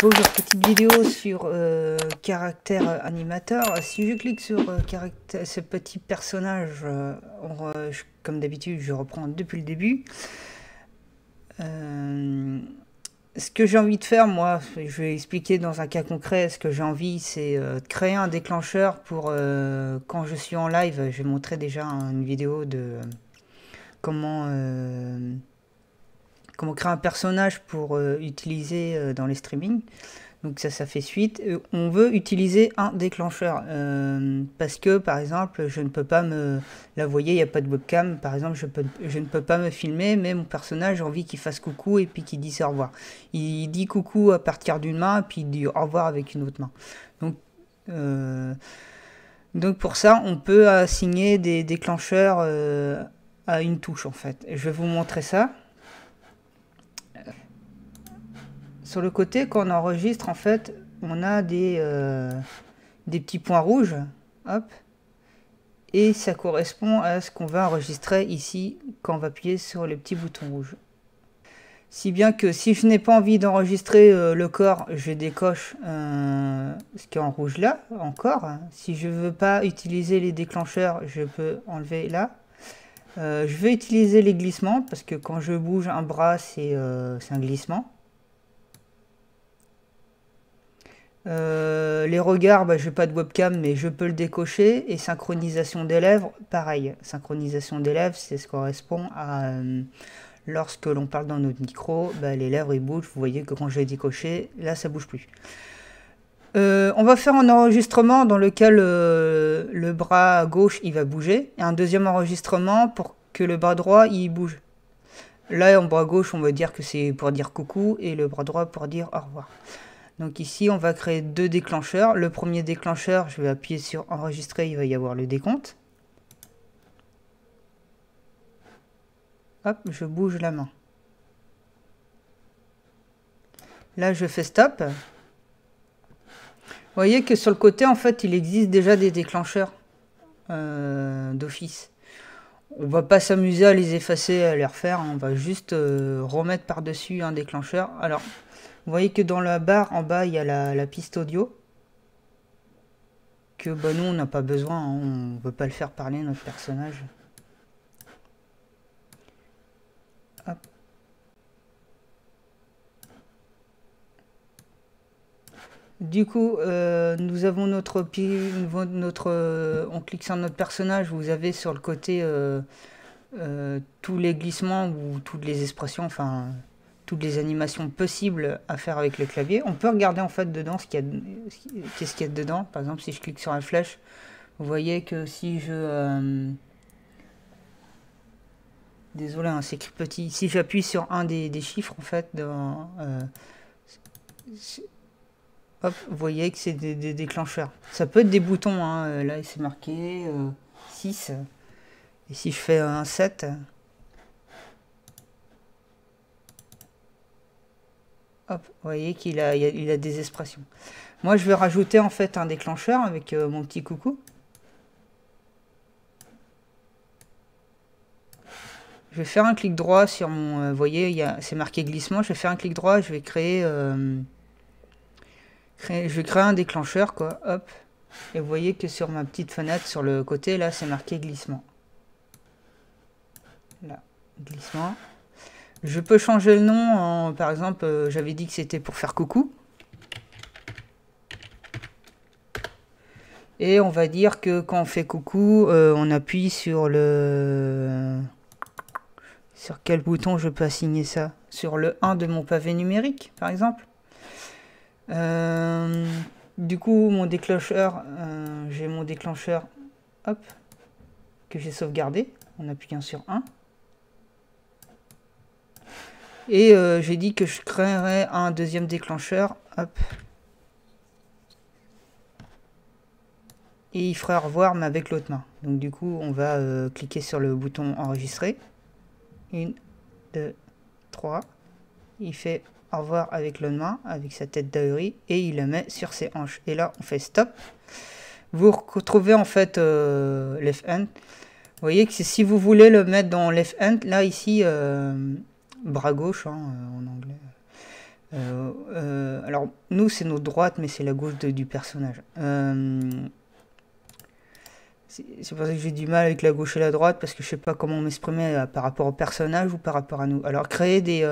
Bonjour, petite vidéo sur caractère animateur. Si je clique sur ce petit personnage, comme d'habitude, je reprends depuis le début. Ce que j'ai envie de faire, moi, je vais expliquer dans un cas concret. Ce que j'ai envie, c'est de créer un déclencheur pour quand je suis en live. Je vais montrer déjà une vidéo de comment créer un personnage pour utiliser dans les streamings. Donc ça fait suite. On veut utiliser un déclencheur parce que par exemple je ne peux pas me... Là vous voyez il n'y a pas de webcam. Par exemple je ne peux pas me filmer, mais mon personnage j'ai envie qu'il fasse coucou et puis qu'il dise au revoir. Il dit coucou à partir d'une main et puis il dit au revoir avec une autre main. Donc pour ça on peut assigner des déclencheurs à une touche en fait. Je vais vous montrer ça. Sur le côté, quand on enregistre, en fait, on a des petits points rouges. Hop. Et ça correspond à ce qu'on va enregistrer ici quand on va appuyer sur le petit bouton rouge. Si bien que si je n'ai pas envie d'enregistrer le corps, je décoche ce qui est en rouge là, encore. Si je ne veux pas utiliser les déclencheurs, je peux enlever là. Je vais utiliser les glissements parce que quand je bouge un bras, c'est un glissement. Les regards, je n'ai pas de webcam, mais je peux le décocher. Et synchronisation des lèvres, pareil. Synchronisation des lèvres, c'est ce qui correspond à lorsque l'on parle dans notre micro, les lèvres ils bougent. Vous voyez que quand je vais décocher, là ça bouge plus. On va faire un enregistrement dans lequel le bras gauche il va bouger. Et un deuxième enregistrement pour que le bras droit il bouge. Là en bras gauche on va dire que c'est pour dire coucou et le bras droit pour dire au revoir. Donc ici, on va créer deux déclencheurs. Le premier déclencheur, je vais appuyer sur enregistrer, il va y avoir le décompte. Hop, je bouge la main. Là, je fais stop. Vous voyez que sur le côté, en fait, il existe déjà des déclencheurs d'office. On va pas s'amuser à les effacer, à les refaire. On va juste remettre par-dessus un déclencheur. Alors, vous voyez que dans la barre en bas, il y a la piste audio. Que nous, on n'a pas besoin. Hein, on ne veut pas le faire parler, notre personnage. Hop. Du coup, nous avons on clique sur notre personnage. Vous avez sur le côté tous les glissements ou toutes les expressions, enfin... toutes les animations possibles à faire avec le clavier. On peut regarder en fait dedans qu'est-ce qu'il y a dedans. Par exemple, si je clique sur la flèche, vous voyez que si je... désolé, hein, c'est écrit petit. Si j'appuie sur un des chiffres, en fait, hop, vous voyez que c'est des déclencheurs. Ça peut être des boutons. Hein. Là, c'est marqué 6. Et si je fais un 7... Hop, vous voyez qu'il a des expressions. Moi, je vais rajouter en fait un déclencheur avec mon petit coucou. Je vais faire un clic droit sur mon... vous voyez, c'est marqué glissement. Je vais faire un clic droit, je vais créer un déclencheur, quoi. Hop. Et vous voyez que sur ma petite fenêtre, sur le côté, là, c'est marqué glissement. Là, glissement. Je peux changer le nom, par exemple, j'avais dit que c'était pour faire coucou. Et on va dire que quand on fait coucou, on appuie sur le... Sur quel bouton je peux assigner ça? Sur le 1 de mon pavé numérique, par exemple. Du coup, mon déclencheur, j'ai mon déclencheur, hop, que j'ai sauvegardé en appuyant sur 1. Et j'ai dit que je créerais un deuxième déclencheur. Hop. Et il ferait au revoir, mais avec l'autre main. Donc du coup, on va cliquer sur le bouton enregistrer. 1, 2, 3. Il fait au revoir avec l'autre main, avec sa tête d'ahuri. Et il le met sur ses hanches. Et là, on fait stop. Vous retrouvez en fait left hand. Vous voyez que si vous voulez le mettre dans left hand, là, ici... bras gauche, hein, en anglais. Alors, nous, c'est notre droite, mais c'est la gauche du personnage. C'est pour ça que j'ai du mal avec la gauche et la droite, parce que je sais pas comment m'exprimer par rapport au personnage ou par rapport à nous. Alors, créer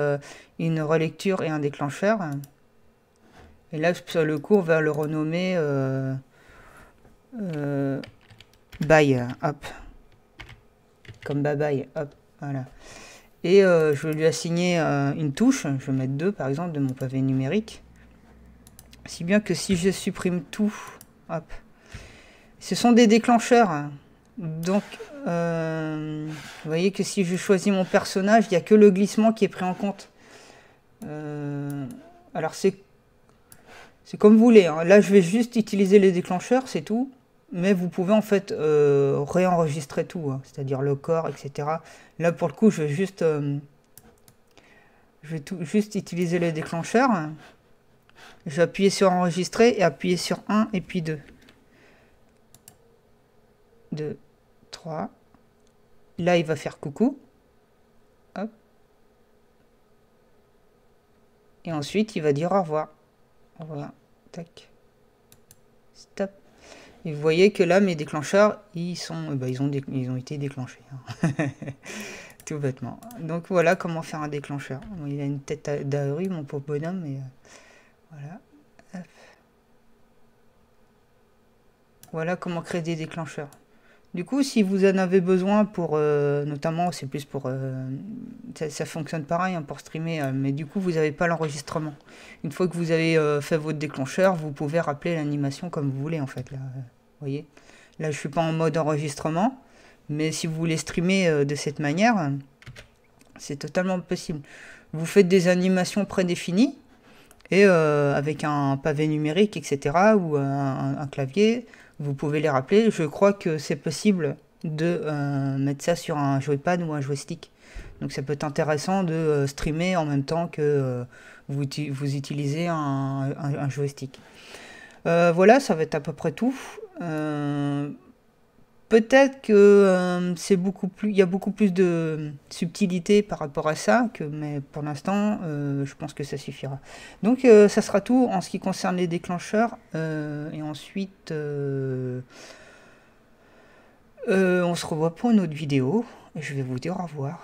une relecture et un déclencheur. Et là, sur le coup, on va le renommer bye, hop. Comme bye bye, hop, voilà. Et je vais lui assigner une touche, je vais mettre 2 par exemple de mon pavé numérique. Si bien que si je supprime tout, hop, ce sont des déclencheurs. Donc, vous voyez que si je choisis mon personnage, il n'y a que le glissement qui est pris en compte. Alors c'est comme vous voulez, hein. Là, je vais juste utiliser les déclencheurs, c'est tout. Mais vous pouvez en fait réenregistrer tout, hein, c'est-à-dire le corps, etc. Là, pour le coup, je vais juste utiliser les déclencheurs. Je vais appuyer sur enregistrer et appuyer sur 1 et puis 2. 2, 3. Là, il va faire coucou. Hop. Et ensuite, il va dire au revoir. Au revoir. Tac. Stop. Et vous voyez que là, mes déclencheurs, ils ont été déclenchés. Hein. Tout bêtement. Donc voilà comment faire un déclencheur. Bon, il a une tête d'ahuri, mon pauvre bonhomme, mais voilà. Hop. Voilà comment créer des déclencheurs. Du coup, si vous en avez besoin pour, notamment, c'est plus pour, ça fonctionne pareil hein, pour streamer, mais du coup, vous n'avez pas l'enregistrement. Une fois que vous avez fait votre déclencheur, vous pouvez rappeler l'animation comme vous voulez en fait. Là, voyez. Là, je suis pas en mode enregistrement, mais si vous voulez streamer de cette manière, c'est totalement possible. Vous faites des animations prédéfinies et avec un pavé numérique, etc., ou un clavier. Vous pouvez les rappeler. Je crois que c'est possible de mettre ça sur un joypad ou un joystick. Donc ça peut être intéressant de streamer en même temps que vous utilisez un joystick. Voilà, ça va être à peu près tout. Peut-être que il y a beaucoup plus de subtilité par rapport à ça, mais pour l'instant, je pense que ça suffira. Donc, ça sera tout en ce qui concerne les déclencheurs. Et ensuite, on se revoit pour une autre vidéo. Et je vais vous dire au revoir.